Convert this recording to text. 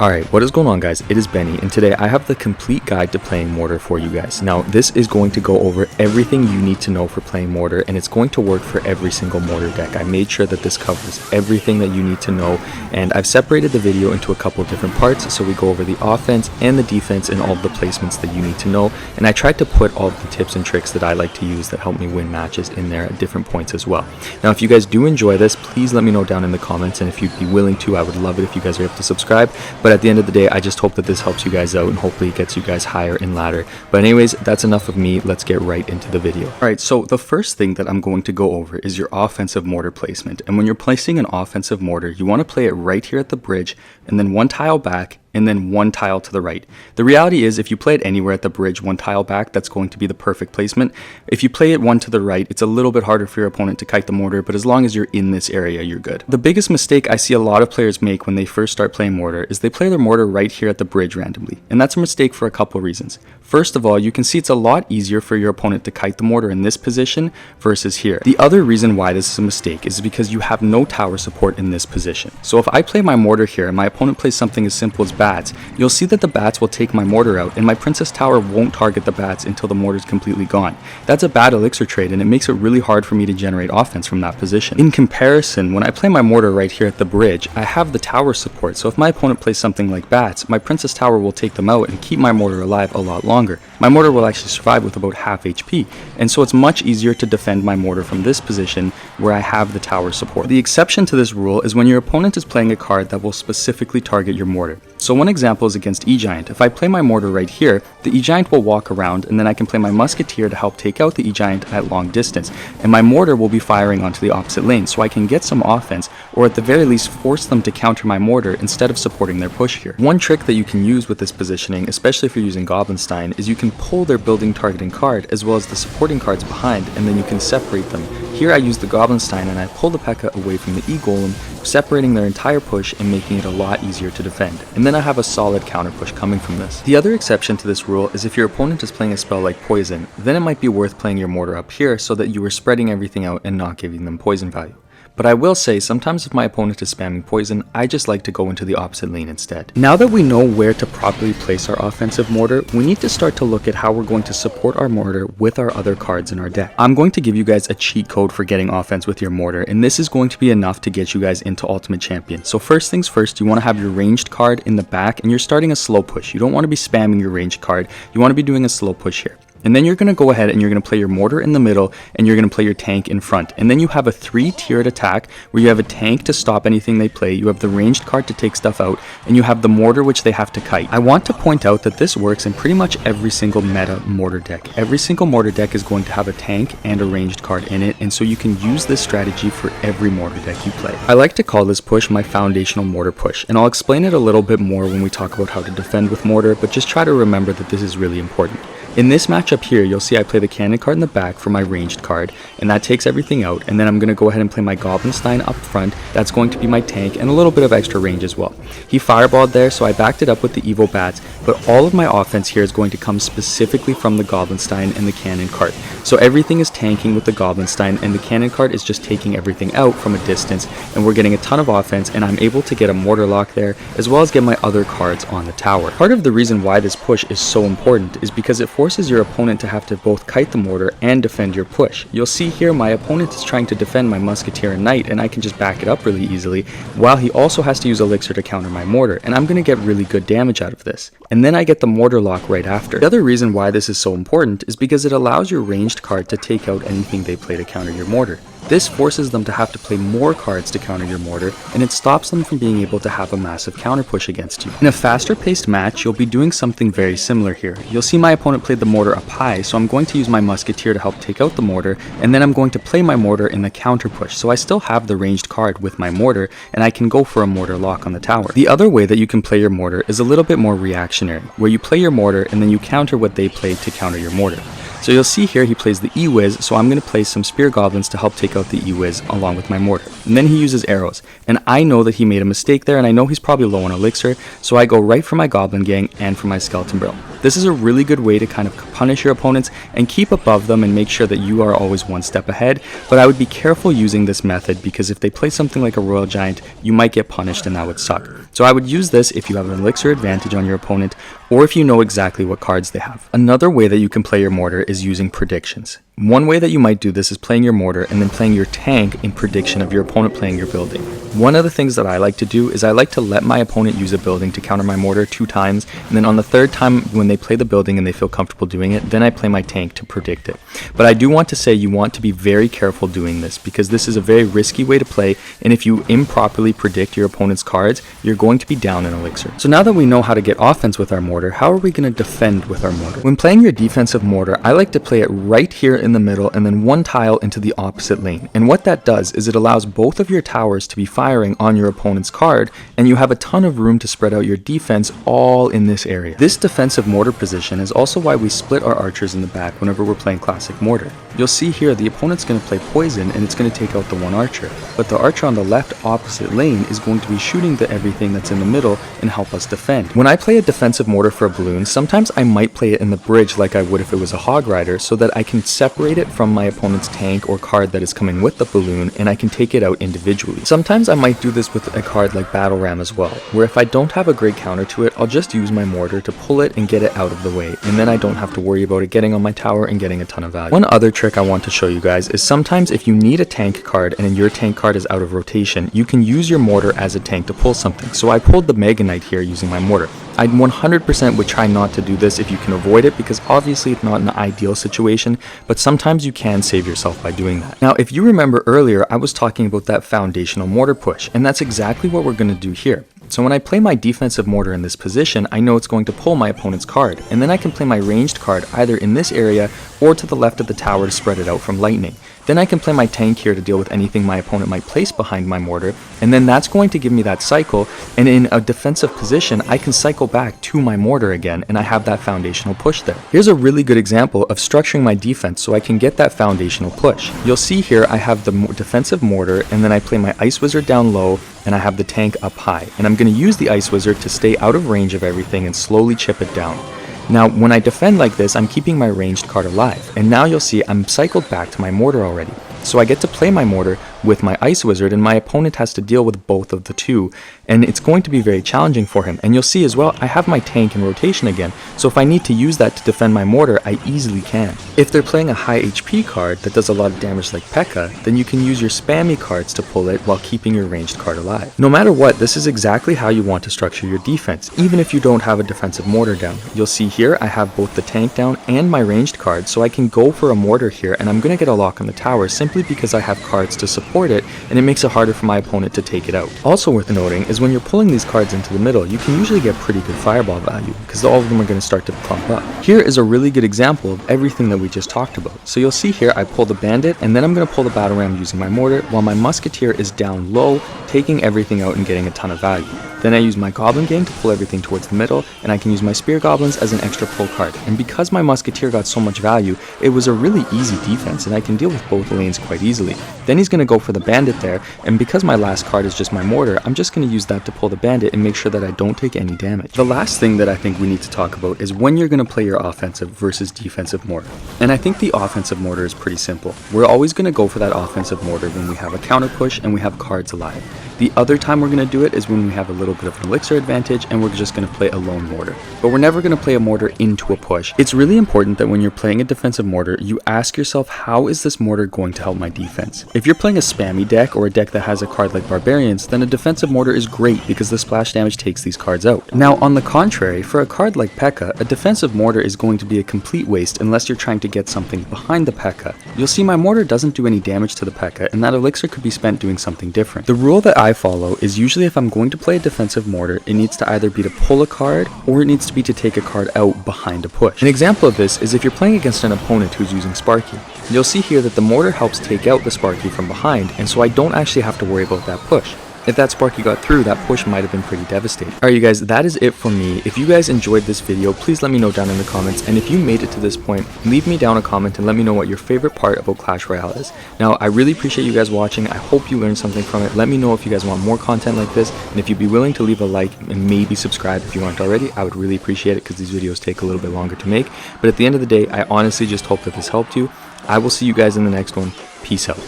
Alright, what is going on guys? It is Benny, and today I have the complete guide to playing Mortar for you guys. Now, this is going to go over everything you need to know for playing Mortar, and it's going to work for every single Mortar deck. I made sure that this covers everything that you need to know, and I've separated the video into a couple of different parts, so we go over the offense and the defense and all of the placements that you need to know, and I tried to put all of the tips and tricks that I like to use that help me win matches in there at different points as well. Now, if you guys do enjoy this, please let me know down in the comments, and if you'd be willing to, I would love it if you guys are able to subscribe. But at the end of the day, I just hope that this helps you guys out and hopefully it gets you guys higher in ladder. But anyways, that's enough of me. Let's get right into the video. Alright, so the first thing that I'm going to go over is your offensive mortar placement. And when you're placing an offensive mortar, you want to play it right here at the bridge and then one tile back and then one tile to the right. The reality is, if you play it anywhere at the bridge, one tile back, that's going to be the perfect placement. If you play it one to the right, it's a little bit harder for your opponent to kite the mortar, but as long as you're in this area, you're good. The biggest mistake I see a lot of players make when they first start playing Mortar is they play their mortar right here at the bridge randomly, and that's a mistake for a couple reasons. First of all, you can see it's a lot easier for your opponent to kite the mortar in this position versus here. The other reason why this is a mistake is because you have no tower support in this position. So if I play my mortar here and my opponent plays something as simple as bats, you'll see that the bats will take my mortar out and my princess tower won't target the bats until the mortar is completely gone. That's a bad elixir trade, and it makes it really hard for me to generate offense from that position. In comparison, when I play my mortar right here at the bridge, I have the tower support, so if my opponent plays something like bats, my princess tower will take them out and keep my mortar alive a lot longer. My mortar will actually survive with about half HP, and so it's much easier to defend my mortar from this position where I have the tower support. The exception to this rule is when your opponent is playing a card that will specifically target your mortar. So one example is against E-Giant. If I play my mortar right here, the E-Giant will walk around, and then I can play my Musketeer to help take out the E-Giant at long distance, and my mortar will be firing onto the opposite lane, so I can get some offense, or at the very least force them to counter my mortar instead of supporting their push here. One trick that you can use with this positioning, especially if you're using Goblinstein, is you can pull their building targeting card as well as the supporting cards behind, and then you can separate them. Here I use the Goblinstein and I pull the P.E.K.K.A. away from the E-Golem, separating their entire push and making it a lot easier to defend. And then I have a solid counter push coming from this. The other exception to this rule is if your opponent is playing a spell like Poison, then it might be worth playing your mortar up here so that you are spreading everything out and not giving them poison value. But I will say, sometimes if my opponent is spamming poison, I just like to go into the opposite lane instead. Now that we know where to properly place our offensive mortar, we need to start to look at how we're going to support our mortar with our other cards in our deck. I'm going to give you guys a cheat code for getting offense with your mortar, and this is going to be enough to get you guys into Ultimate Champion. So first things first, you want to have your ranged card in the back, and you're starting a slow push. You don't want to be spamming your ranged card, you want to be doing a slow push here. And then you're going to go ahead and you're going to play your mortar in the middle and you're going to play your tank in front. And then you have a 3-tiered attack where you have a tank to stop anything they play, you have the ranged card to take stuff out, and you have the mortar which they have to kite. I want to point out that this works in pretty much every single meta mortar deck. Every single mortar deck is going to have a tank and a ranged card in it, and so you can use this strategy for every mortar deck you play. I like to call this push my foundational mortar push, and I'll explain it a little bit more when we talk about how to defend with mortar, but just try to remember that this is really important. In this matchup here, you'll see I play the cannon card in the back for my ranged card, and that takes everything out, and then I'm going to go ahead and play my Goblinstein up front. That's going to be my tank, and a little bit of extra range as well. He fireballed there, so I backed it up with the Evo Bats, but all of my offense here is going to come specifically from the Goblinstein and the cannon card. So everything is tanking with the Goblinstein, and the cannon card is just taking everything out from a distance, and we're getting a ton of offense, and I'm able to get a mortar lock there, as well as get my other cards on the tower. Part of the reason why this push is so important is because it forces your opponent to have to both kite the mortar and defend your push. You'll see here my opponent is trying to defend my Musketeer and Knight, and I can just back it up really easily, while he also has to use Elixir to counter my mortar, and I'm going to get really good damage out of this. And then I get the mortar lock right after. The other reason why this is so important is because it allows your ranged card to take out anything they play to counter your mortar. This forces them to have to play more cards to counter your mortar, and it stops them from being able to have a massive counter push against you. In a faster paced match, you'll be doing something very similar here. You'll see my opponent played the mortar up high, so I'm going to use my Musketeer to help take out the mortar, and then I'm going to play my mortar in the counter push, so I still have the ranged card with my mortar, and I can go for a mortar lock on the tower. The other way that you can play your mortar is a little bit more reactionary, where you play your mortar and then you counter what they play to counter your mortar. So you'll see here he plays the E-Wiz, so I'm going to play some Spear Goblins to help take out the E-Wiz along with my mortar. And then he uses arrows, and I know that he made a mistake there, and I know he's probably low on elixir, so I go right for my Goblin Gang and for my Skeleton Barrel. This is a really good way to kind of punish your opponents and keep above them and make sure that you are always one step ahead, but I would be careful using this method because if they play something like a Royal Giant, you might get punished and that would suck. So I would use this if you have an elixir advantage on your opponent or if you know exactly what cards they have. Another way that you can play your mortar is using predictions. One way that you might do this is playing your mortar and then playing your tank in prediction of your opponent playing your building. One of the things that I like to do is I like to let my opponent use a building to counter my mortar 2 times, and then on the 3rd time when they play the building and they feel comfortable doing it, then I play my tank to predict it. But I do want to say you want to be very careful doing this because this is a very risky way to play, and if you improperly predict your opponent's cards, you're going to be down an elixir. So now that we know how to get offense with our mortar, how are we going to defend with our mortar? When playing your defensive mortar, I like to play it right here in the middle and then 1 tile into the opposite lane. And what that does is it allows both of your towers to be firing on your opponent's card, and you have a ton of room to spread out your defense all in this area. This defensive mortar position is also why we split our archers in the back whenever we're playing classic mortar. You'll see here the opponent's going to play poison and it's going to take out the 1 archer, but the archer on the left opposite lane is going to be shooting the everything that's in the middle and help us defend. When I play a defensive mortar for a balloon, sometimes I might play it in the bridge like I would if it was a hog rider so that I can separate it from my opponent's tank or card that is coming with the balloon and I can take it out individually. Sometimes I might do this with a card like Battle Ram as well, where if I don't have a great counter to it, I'll just use my mortar to pull it and get it out of the way, and then I don't have to worry about it getting on my tower and getting a ton of value. One other trick I want to show you guys is sometimes if you need a tank card and your tank card is out of rotation, you can use your mortar as a tank to pull something. So I pulled the Mega Knight here using my mortar. I 100% would try not to do this if you can avoid it because obviously it's not an ideal situation, but sometimes you can save yourself by doing that. Now, if you remember earlier, I was talking about that foundational mortar push, and that's exactly what we're going to do here. So when I play my defensive mortar in this position, I know it's going to pull my opponent's card, and then I can play my ranged card either in this area or to the left of the tower to spread it out from lightning. Then I can play my tank here to deal with anything my opponent might place behind my mortar, and then that's going to give me that cycle, and in a defensive position, I can cycle back to my mortar again, and I have that foundational push there. Here's a really good example of structuring my defense so I can get that foundational push. You'll see here I have the defensive mortar, and then I play my Ice Wizard down low, and I have the tank up high, and I'm going to use the Ice Wizard to stay out of range of everything and slowly chip it down. Now, when I defend like this, I'm keeping my ranged card alive, and now you'll see I'm cycled back to my mortar already. So I get to play my mortar with my Ice Wizard, and my opponent has to deal with both of the two, and it's going to be very challenging for him. And you'll see as well, I have my tank in rotation again, so if I need to use that to defend my mortar, I easily can. If they're playing a high HP card that does a lot of damage like P.E.K.K.A., then you can use your spammy cards to pull it while keeping your ranged card alive. No matter what, this is exactly how you want to structure your defense, even if you don't have a defensive mortar down. You'll see here, I have both the tank down and my ranged card, so I can go for a mortar here, and I'm going to get a lock on the tower simply because I have cards to support it, and it makes it harder for my opponent to take it out. Also worth noting is when you're pulling these cards into the middle, you can usually get pretty good fireball value because all of them are going to start to clump up. Here is a really good example of everything that we just talked about. So you'll see here I pull the bandit, and then I'm going to pull the battle ram using my mortar while my musketeer is down low, taking everything out and getting a ton of value. Then I use my goblin gang to pull everything towards the middle, and I can use my spear goblins as an extra pull card. And because my musketeer got so much value, it was a really easy defense, and I can deal with both lanes quite easily. Then he's going to go for the bandit there, and because my last card is just my mortar, I'm just going to use that to pull the bandit and make sure that I don't take any damage. The last thing that I think we need to talk about is when you're going to play your offensive versus defensive mortar. And I think the offensive mortar is pretty simple. We're always going to go for that offensive mortar when we have a counter push and we have cards alive. The other time we're going to do it is when we have a little bit of an elixir advantage and we're just going to play a lone mortar. But we're never going to play a mortar into a push. It's really important that when you're playing a defensive mortar, you ask yourself, how is this mortar going to help my defense? If you're playing a spammy deck or a deck that has a card like Barbarians, then a defensive mortar is great because the splash damage takes these cards out. Now, on the contrary, for a card like P.E.K.K.A., a defensive mortar is going to be a complete waste unless you're trying to get something behind the P.E.K.K.A. You'll see my mortar doesn't do any damage to the P.E.K.K.A., and that elixir could be spent doing something different. The rule that I follow is usually if I'm going to play a defensive mortar, it needs to either be to pull a card or it needs to be to take a card out behind a push. An example of this is if you're playing against an opponent who's using Sparky. You'll see here that the mortar helps take out the Sparky from behind, and so I don't actually have to worry about that push. If that Sparky got through, that push might have been pretty devastating. Alright you guys, that is it for me. If you guys enjoyed this video, please let me know down in the comments, and if you made it to this point, leave me down a comment and let me know what your favorite part about Clash Royale is. Now, I really appreciate you guys watching. I hope you learned something from it. Let me know if you guys want more content like this, and if you'd be willing to leave a like and maybe subscribe if you aren't already, I would really appreciate it because these videos take a little bit longer to make. But at the end of the day, I honestly just hope that this helped you. I will see you guys in the next one. Peace out.